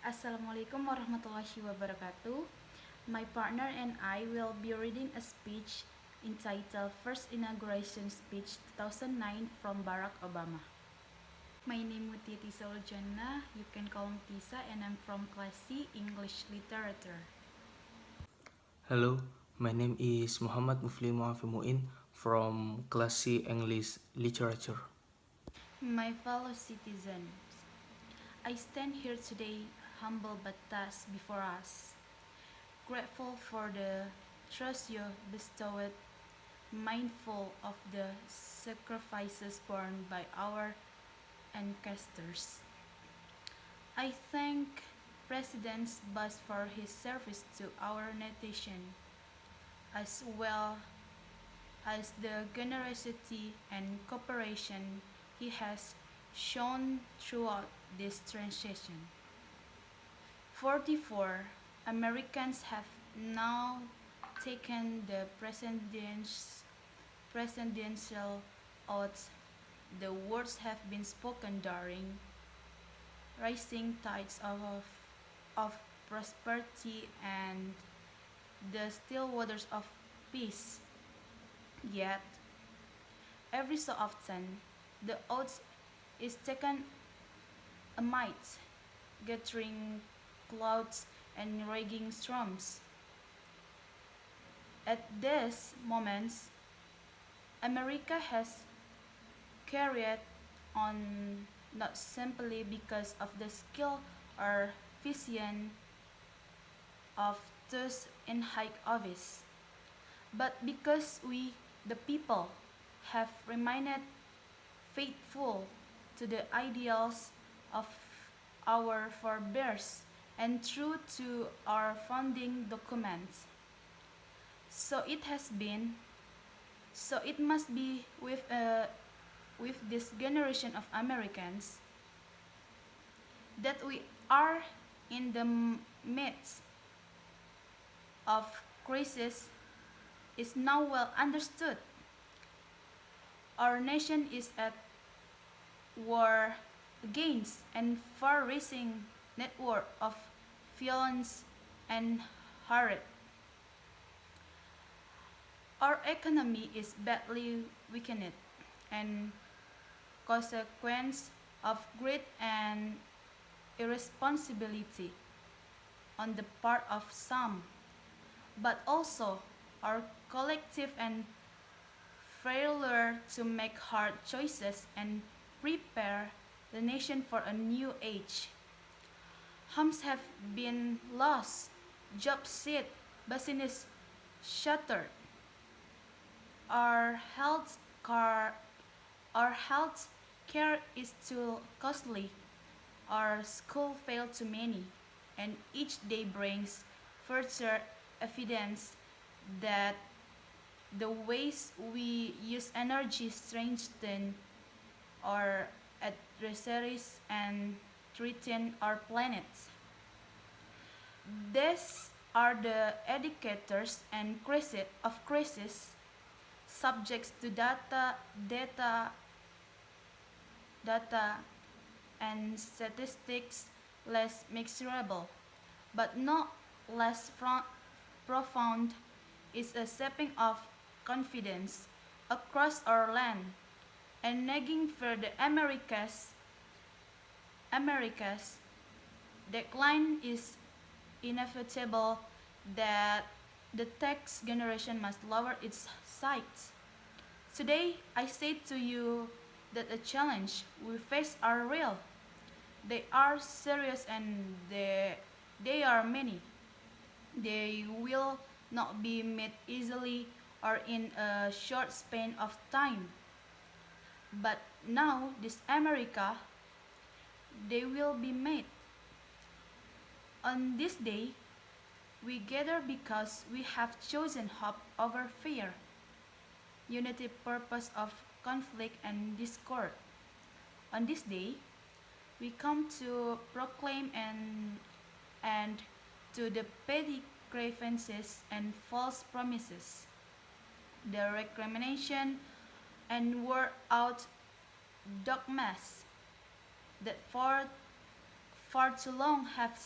Assalamualaikum warahmatullahi wabarakatuh. My partner and I will be reading a speech entitled First Inauguration Speech 2009 from Barack Obama. My name is Meuthia Tisaa Janna. You can call me Tisa and I'm from Class C English Literature. Hello, my name is Muflih Muin from Class C English Literature. My fellow citizens, I stand here today humble but touched before us, grateful for the trust you bestowed, mindful of the sacrifices borne by our ancestors. I thank President Bush for his service to our nation, as well as the generosity and cooperation he has shown throughout this transition. 44 Americans have now taken the presidential oath. The words have been spoken during rising tides of prosperity and the still waters of peace. Yet, every so often, the oath is taken amid gathering clouds and raging storms. At these moments, America has carried on not simply because of the skill or vision of those in high office, but because we, the people, have remained faithful to the ideals of our forebears and true to our founding documents. So it has been, so it must be with this generation of Americans that we are in the midst of crisis is now well understood. Our nation is at war against a far-reaching network of violence and hatred. Our economy is badly weakened and consequence of greed and irresponsibility on the part of some, but also our collective and failure to make hard choices and prepare the nation for a new age. Homes have been lost, jobs hit, business shuttered. Our health care, our health care is too costly. Our school failed too many, and each day brings further evidence that the ways we use energy strengthen our adversaries and threaten our planet. These are the educators and crisis subjects to data and statistics less miserable, but not less profound, is a sapping of confidence across our land and nagging for the America's decline is inevitable that the next generation must lower its sights. Today, I say to you that the challenge we face are real. They are serious and they are many. They will not be met easily or in a short span of time. But now, this America, they will be made. On this day, we gather because we have chosen hope over fear, unity purpose of conflict and discord. On this day, we come to proclaim and to the petty grievances and false promises, the recrimination and wore out dogmas that far too long have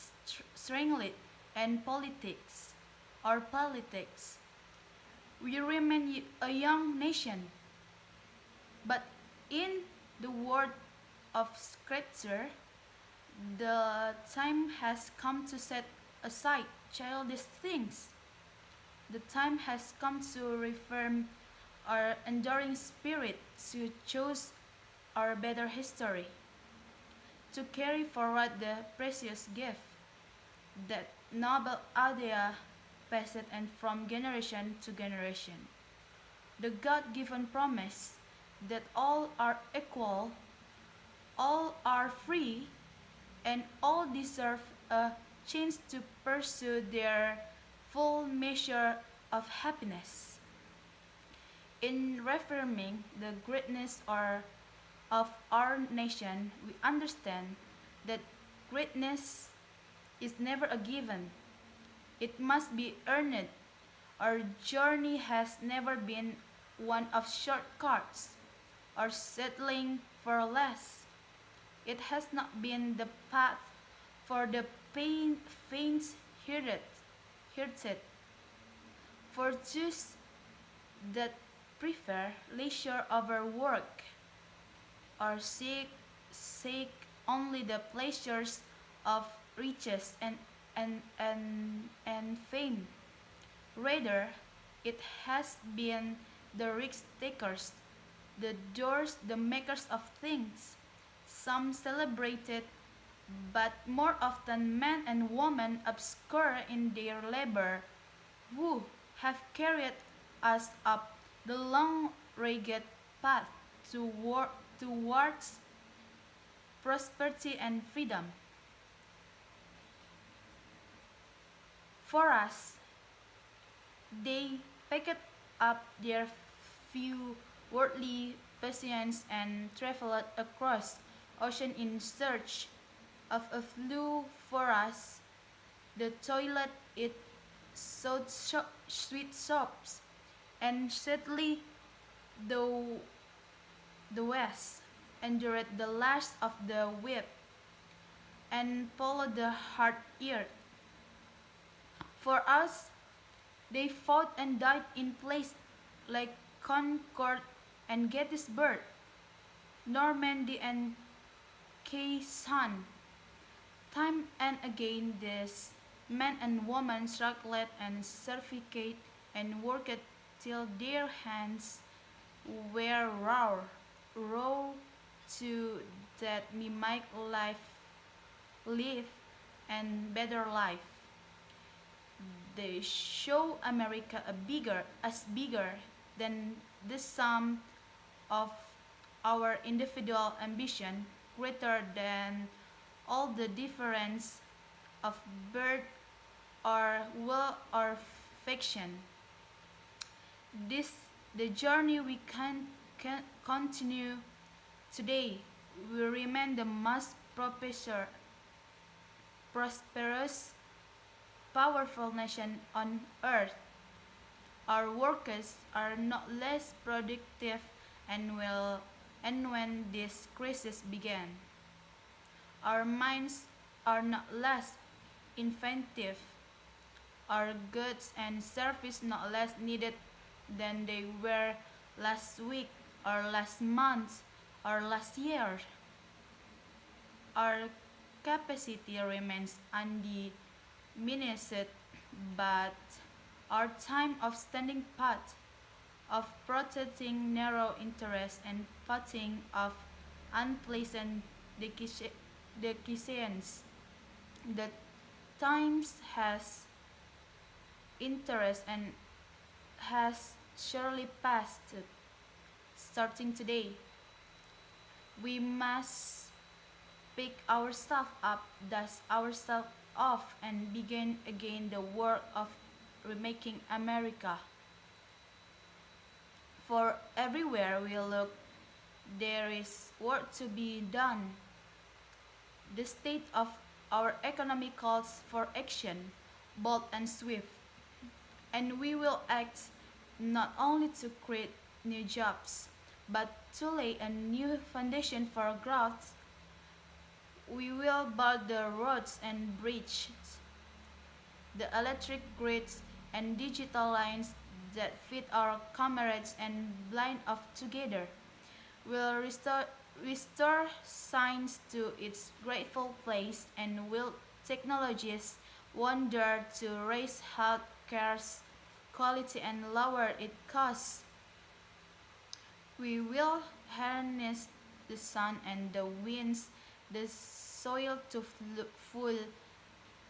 strangled and politics. We remain a young nation, but in the word of Scripture, the time has come to set aside childish things. The time has come to reform our enduring spirit, to choose our better history, to carry forward the precious gift that noble idea passed and from generation to generation. The God-given promise that all are equal, all are free, and all deserve a chance to pursue their full measure of happiness. In reaffirming the greatness of our nation, we understand that greatness is never a given. It must be earned. Our journey has never been one of shortcuts or settling for less. It has not been the path for the faint-hearted, for those that prefer leisure over work, or seek only the pleasures of riches and fame. Rather, it has been the risk takers, the doers, the makers of things, some celebrated, but more often men and women obscure in their labor, who have carried us up the long rugged path towards prosperity and freedom. For us, they packed up their few worldly possessions and traveled across ocean in search of a flue. For us, the toilet it sought sweet soaps, and sadly though the West endured the lash of the whip and followed the hard earth. For us, they fought and died in places like Concord and Gettysburg, Normandy and Quezon. Time and again these men and women struggled and certificate and worked till their hands were raw to that we might live and better life. They show America as bigger than the sum of our individual ambition, greater than all the difference of birth or will or fiction. This the journey we can continue today. We remain the most prosperous, powerful nation on earth. Our workers are not less productive and when this crisis began. Our minds are not less inventive, our goods and services not less needed than they were last week or last month or last year. Our capacity remains undiminished, but our time of standing pat, of protecting narrow interests and putting of unpleasant decisions, the times has interest and has surely passed. Starting today, we must pick ourselves up, dust ourselves off, and begin again the work of remaking America. For everywhere we look, there is work to be done. The state of our economy calls for action, bold and swift, and we will act not only to create new jobs, but to lay a new foundation for growth. We will build the roads and bridges, the electric grids and digital lines that feed our comrades and blind us together. Will restore science to its rightful place, and will technologies wonder to raise health care's quality and lower its costs. We will harness the sun and the winds, the soil to fuel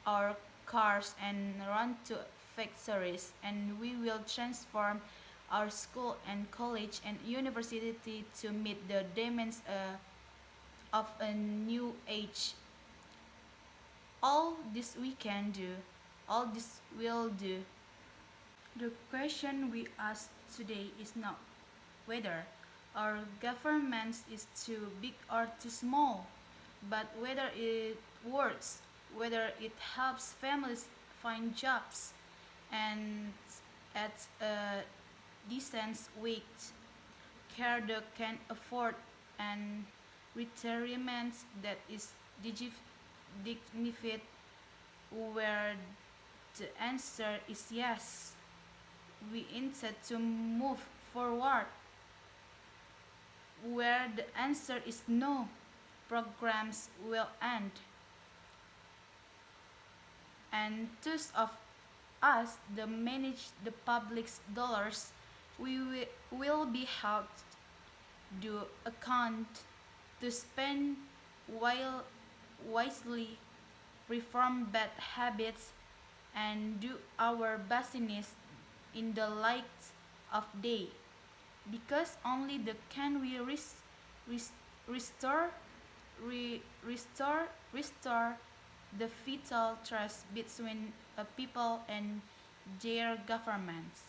our cars and run to factories, and we will transform our school and college and university to meet the demands of a new age. All this we can do, all this will do. The question we ask today is not whether our government is too big or too small, but whether it works, whether it helps families find jobs and at a decent wage, care they can afford, and retirement that is dignified, where the answer is yes. We intend to move forward, where the answer is no. Programs will end, and those of us that manage the public's dollars, will be held to account to spend while wisely, reform bad habits, and do our business in the light of day. Because only the can we res- restore restore the vital trust between a people and their governments.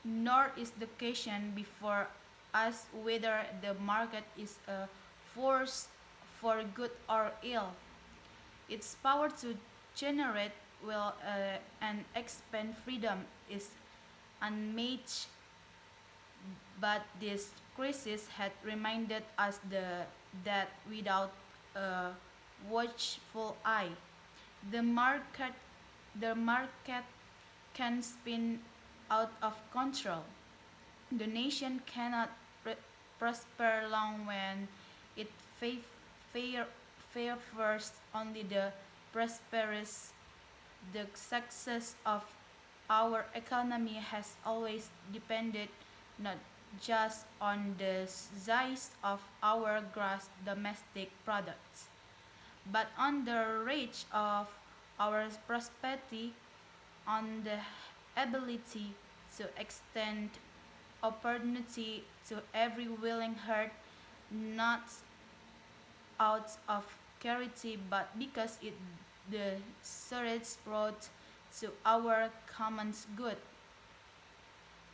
Nor is the question before us whether the market is a force for good or ill. Its power to generate wealth and expand freedom is unmatched, but this crisis had reminded us that without a watchful eye, the market, the market can spin out of control. The nation cannot prosper long when it fa- favors only the prosperous. The success of our economy has always depended not just on the size of our gross domestic products, but on the reach of our prosperity, on the ability to extend opportunity to every willing heart, not out of charity, but because it the surest road to our common good.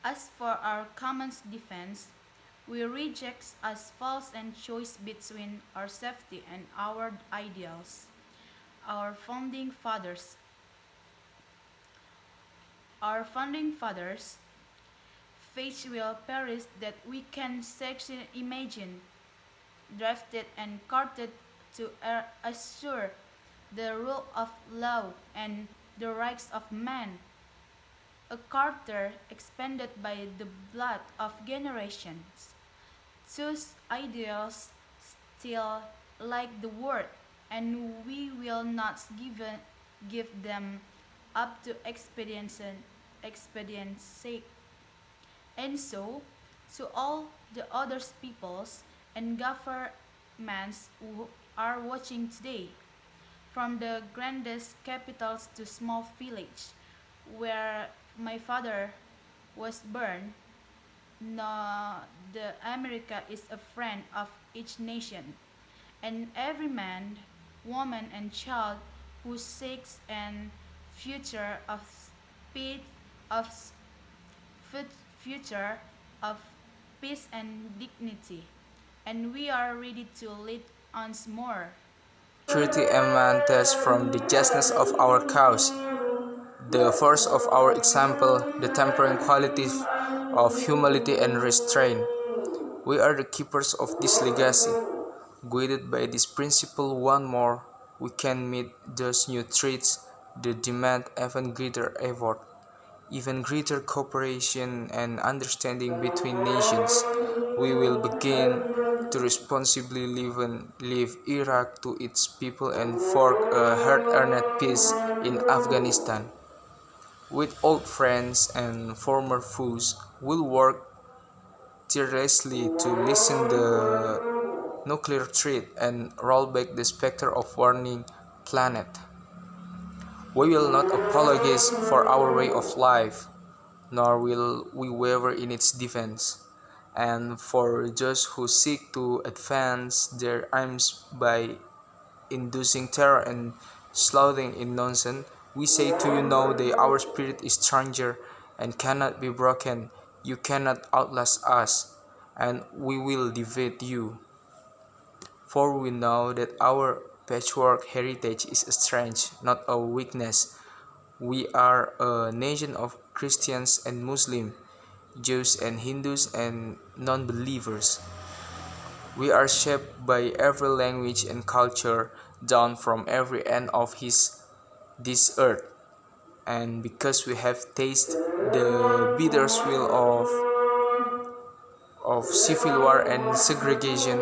As for our common defense, we reject as false and choice between our safety and our ideals. Our founding fathers, our founding fathers, faith will perish that we can safely imagine, drafted and courted to assure the rule of law and the rights of man, a charter expanded by the blood of generations. Those ideals still like the word, and we will not give them up to expedience sake. And so, to all the other peoples and governments who are watching today, from the grandest capitals to small village, where my father was born, no, the America is a friend of each nation, and every man, woman, and child who seeks an future of peace, of future of peace and dignity, and we are ready to lead once more. Truth emanates from the justness of our cause, the force of our example, the tempering qualities of humility and restraint. We are the keepers of this legacy. Guided by this principle one more, we can meet those new threats that demand even greater effort, even greater cooperation and understanding between nations. We will begin to responsibly leave Iraq to its people and forge a hard-earned peace in Afghanistan. With old friends and former foes, we'll work tirelessly to lessen the nuclear threat and roll back the specter of warning planet. We will not apologize for our way of life, nor will we waver in its defense. And for those who seek to advance their aims by inducing terror and sloughing in nonsense, we say to you now that our spirit is stronger and cannot be broken. You cannot outlast us, and we will defeat you. For we know that our patchwork heritage is a strength, not a weakness. We are a nation of Christians and Muslims, Jews and Hindus and non-believers. We are shaped by every language and culture down from every end of this earth. And because we have tasted the bitter sweet of civil war and segregation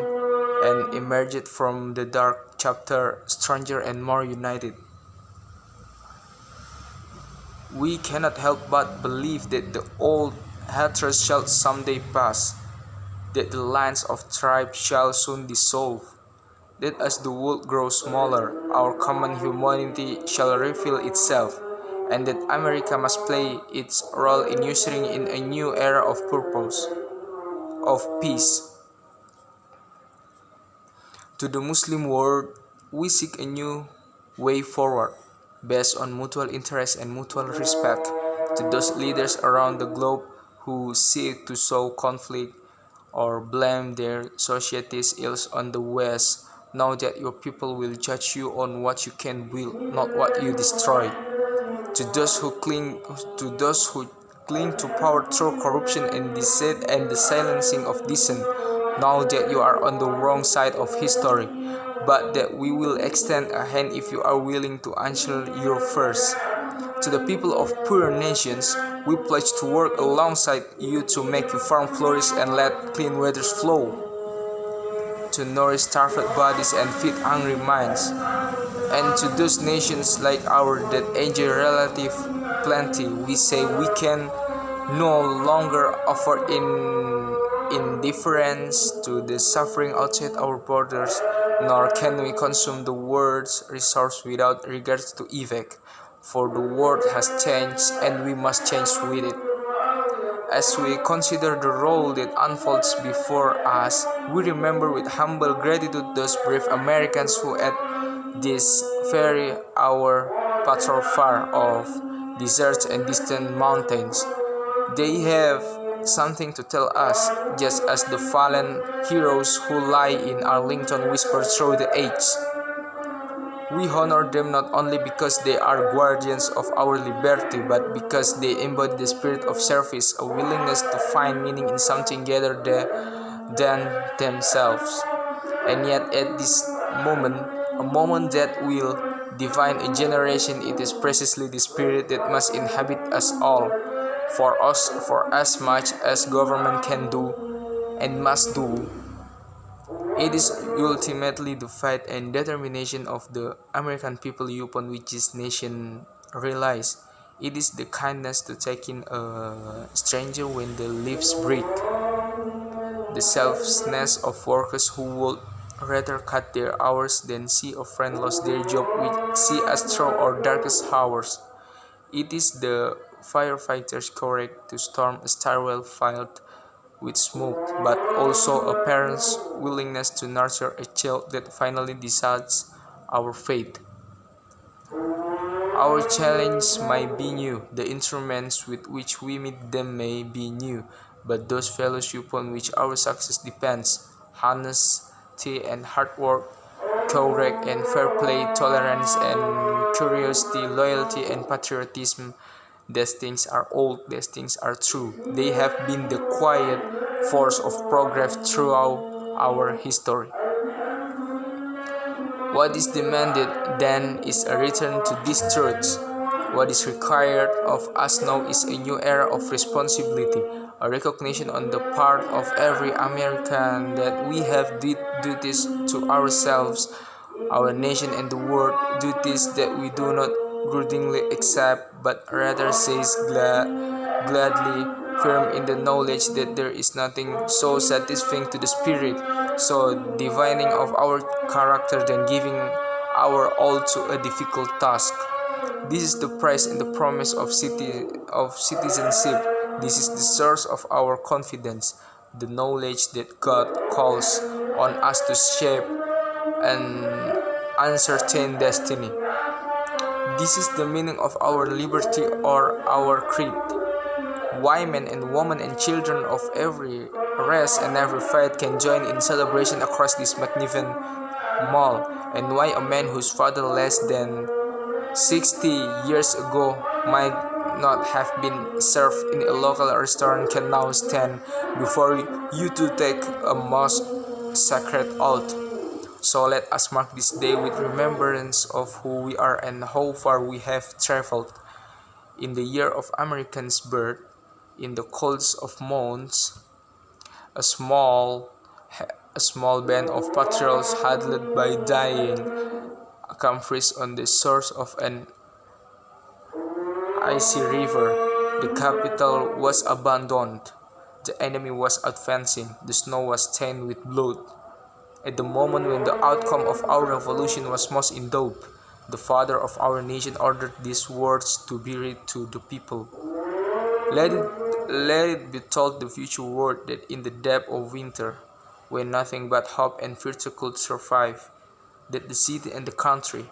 and emerged from the dark chapter stronger and more united, we cannot help but believe that the old hatred shall someday pass, that the lines of tribe shall soon dissolve, that as the world grows smaller, our common humanity shall reveal itself, and that America must play its role in ushering in a new era of purpose, of peace. To the Muslim world, we seek a new way forward, based on mutual interest and mutual respect. To those leaders around the globe who seek to sow conflict or blame their society's ills on the West, know that your people will judge you on what you can build, not what you destroy. To those who cling to power through corruption and deceit and the silencing of dissent, know that you are on the wrong side of history, but that we will extend a hand if you are willing to answer your first. To the people of poor nations, we pledge to work alongside you to make your farm flourish and let clean waters flow, to nourish starved bodies and feed hungry minds. And to those nations like ours that enjoy relative plenty, we say we can no longer afford indifference to the suffering outside our borders, nor can we consume the world's resource without regard to effect, for the world has changed and we must change with it. As we consider the role that unfolds before us, we remember with humble gratitude those brave Americans who at this very hour patrol far off deserts and distant mountains. They have something to tell us, just as the fallen heroes who lie in Arlington whisper through the ages. We honor them not only because they are guardians of our liberty, but because they embody the spirit of service, a willingness to find meaning in something greater than themselves. And yet at this moment, a moment that will define a generation, it is precisely the spirit that must inhabit us all. For as much as government can do and must do, it is ultimately the fight and determination of the American people upon which this nation relies. It is the kindness to take in a stranger when the leaves break, the selflessness of workers who would rather cut their hours than see a friend lose their job which see us through our darkest hours. It is the firefighter's courage to storm a stairwell filled with smoke, but also a parent's willingness to nurture a child that finally decides our fate. Our challenge might be new, the instruments with which we meet them may be new, but those values upon which our success depends, honesty and hard work, courage and fair play, tolerance and curiosity, loyalty and patriotism, these things are old, these things are true. They have been the quiet force of progress throughout our history. What is demanded then is a return to these truths. What is required of us now is a new era of responsibility, a recognition on the part of every American that we have duties to ourselves, our nation, and the world, duties that we do not grudgingly accept, but rather says gladly, firm in the knowledge that there is nothing so satisfying to the spirit, so divining of our character than giving our all to a difficult task. This is the price and the promise of citizenship. This is the source of our confidence, the knowledge that God calls on us to shape an uncertain destiny. This is the meaning of our liberty or our creed. Why men and women and children of every race and every faith can join in celebration across this magnificent mall, and why a man whose father less than 60 years ago might not have been served in a local restaurant can now stand before you to take a most sacred oath. So let us mark this day with remembrance of who we are and how far we have traveled. In the year of American's birth, in the coldest of months, a small band of patrols huddled by dying campfires on the shores of an icy river. The capital was abandoned. The enemy was advancing. The snow was stained with blood. At the moment when the outcome of our revolution was most in doubt, the father of our nation ordered these words to be read to the people. Let it be told the future world that in the depth of winter, when nothing but hope and virtue could survive, that the city and the country,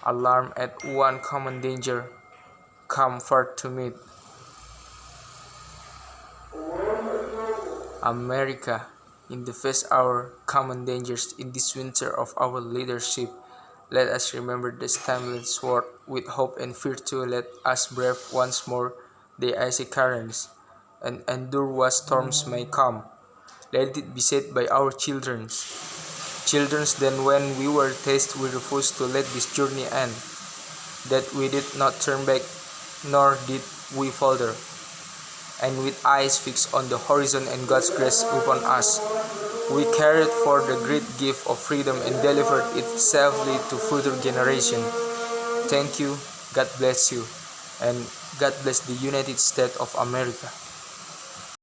alarmed at one common danger, come forth to meet. America, in the face our common dangers in this winter of our leadership, let us remember this timeless word with hope and virtue. Let us brave once more the icy currents, and endure what storms may come. Let it be said by our children's then when we were tasted we refused to let this journey end, that we did not turn back nor did we falter, and with eyes fixed on the horizon and God's grace upon us, we carried forth the great gift of freedom and delivered it safely to future generations. Thank you, God bless you, and God bless the United States of America.